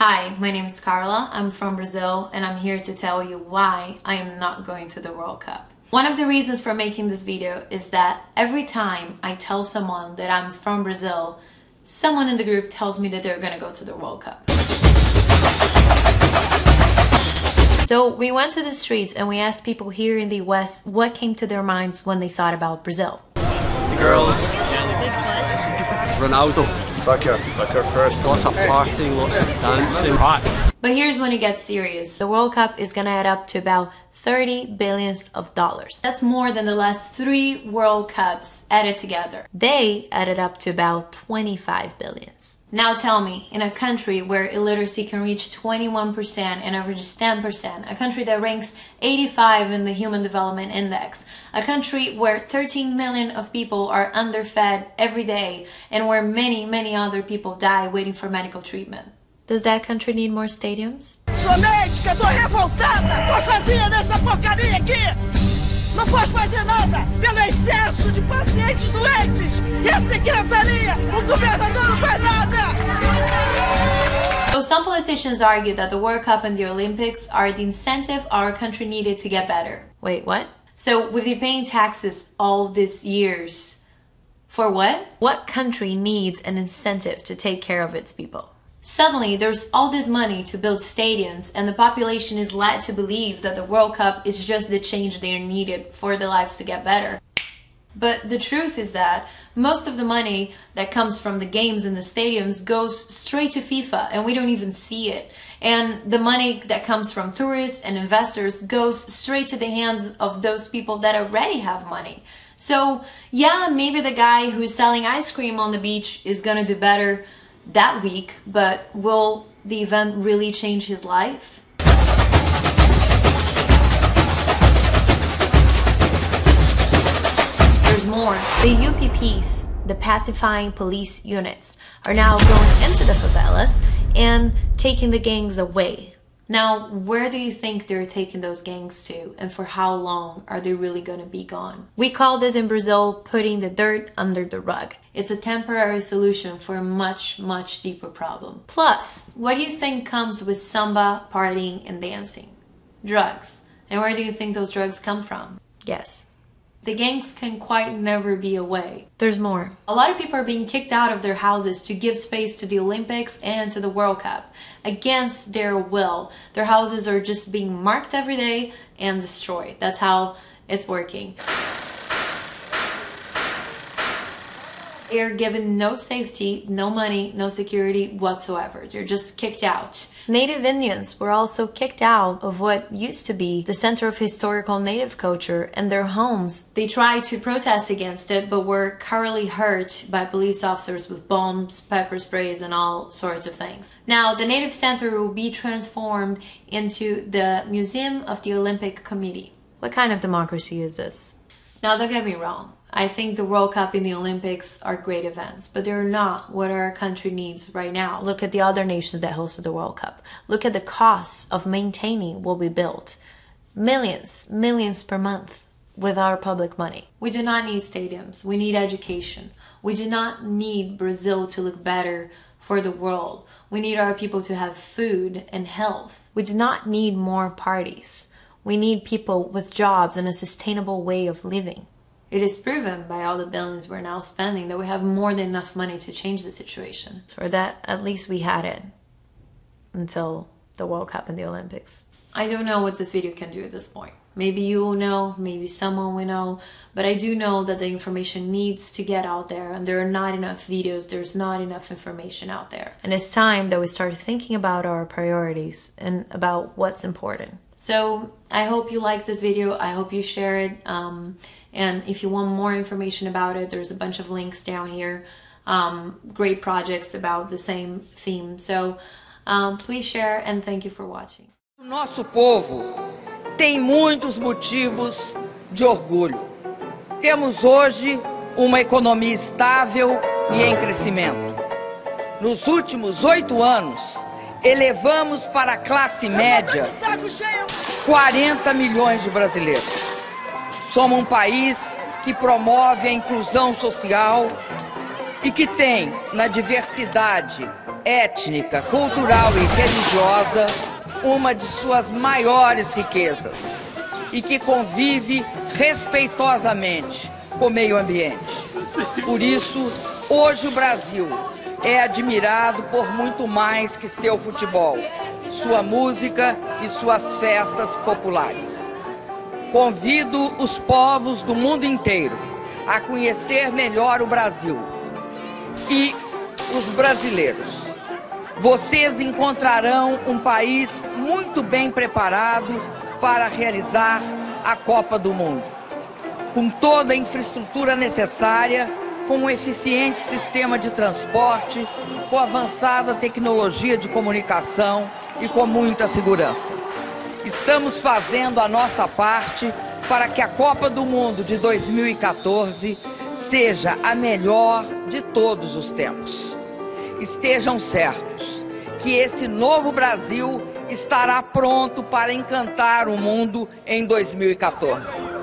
Hi, my name is Carla, I'm from Brazil, and I'm here to tell you why I am not going to the World Cup. One of the reasons for making this video is that every time I tell someone that I'm from Brazil, someone in the group tells me that they're gonna go to the World Cup. So we went to the streets and we asked people here in the US what came to their minds when they thought about Brazil. The girls, Ronaldo, soccer first, lots of partying, lots of dancing. Right. But here's when it gets serious. The World Cup is gonna add up to about $30 billion. That's more than the last 3 World Cups added together. They added up to about 25 billion. Now tell me, in a country where illiteracy can reach 21% and averages 10%, a country that ranks 85 in the Human Development Index, a country where 13 million of people are underfed every day, and where many other people die waiting for medical treatment. Does that country need more stadiums? Sou médica, tô revoltada, tô sozinha nessa porcaria aqui. Não posso fazer nada pelo excesso de pacientes doentes. E a secretaria, o governador não faz nada. So some politicians argue that the World Cup and the Olympics are the incentive our country needed to get better. Wait, what? So we've been paying taxes all these years. For what? What country needs an incentive to take care of its people? Suddenly, there's all this money to build stadiums, and the population is led to believe that the World Cup is just the change they are needed for their lives to get better. But the truth is that most of the money that comes from the games and the stadiums goes straight to FIFA, and we don't even see it. And the money that comes from tourists and investors goes straight to the hands of those people that already have money. So yeah, maybe the guy who's selling ice cream on the beach is gonna do better that week, but will the event really change his life? There's more. The UPPs, the pacifying police units, are now going into the favelas and taking the gangs away. Now, where do you think they're taking those gangs to, and for how long are they really going to be gone? We call this in Brazil putting the dirt under the rug. It's a temporary solution for a much deeper problem. Plus, what do you think comes with samba, partying, and dancing? Drugs. And where do you think those drugs come from? Guess. The gangs can quite never be away. There's more. A lot of people are being kicked out of their houses to give space to the Olympics and to the World Cup. Against their will. Their houses are just being marked every day and destroyed. That's how it's working. They're given no safety, no money, no security whatsoever. They're just kicked out. Native Indians were also kicked out of what used to be the center of historical native culture and their homes. They tried to protest against it, but were thoroughly hurt by police officers with bombs, pepper sprays, and all sorts of things. Now, the Native Center will be transformed into the Museum of the Olympic Committee. What kind of democracy is this? Now, don't get me wrong. I think the World Cup and the Olympics are great events, but they're not what our country needs right now. Look at the other nations that hosted the World Cup. Look at the costs of maintaining what we built. Millions per month with our public money. We do not need stadiums. We need education. We do not need Brazil to look better for the world. We need our people to have food and health. We do not need more parties. We need people with jobs and a sustainable way of living. It is proven by all the billions we're now spending that we have more than enough money to change the situation. Or that at least we had it until the World Cup and the Olympics. I don't know what this video can do at this point. Maybe you will know, maybe someone will know, but I do know that the information needs to get out there, and there are not enough videos, there's not enough information out there. And it's time that we start thinking about our priorities and about what's important. So I hope you like this video, I hope you share it, and if you want more information about it, there's a bunch of links down here, great projects about the same theme. So please share, and thank you for watching. O nosso povo tem muitos motivos de orgulho. Temos hoje uma economia estável e em crescimento. Nos últimos 8 anos, elevamos para a classe média 40 milhões de brasileiros. Somos um país que promove a inclusão social e que tem, na diversidade étnica, cultural e religiosa, uma de suas maiores riquezas e que convive respeitosamente com o meio ambiente. Por isso, hoje o Brasil é admirado por muito mais que seu futebol, sua música e suas festas populares. Convido os povos do mundo inteiro a conhecer melhor o Brasil e os brasileiros. Vocês encontrarão um país muito bem preparado para realizar a Copa do Mundo, com toda a infraestrutura necessária, com um eficiente sistema de transporte, com avançada tecnologia de comunicação e com muita segurança. Estamos fazendo a nossa parte para que a Copa do Mundo de 2014 seja a melhor de todos os tempos. Estejam certos que esse novo Brasil estará pronto para encantar o mundo em 2014.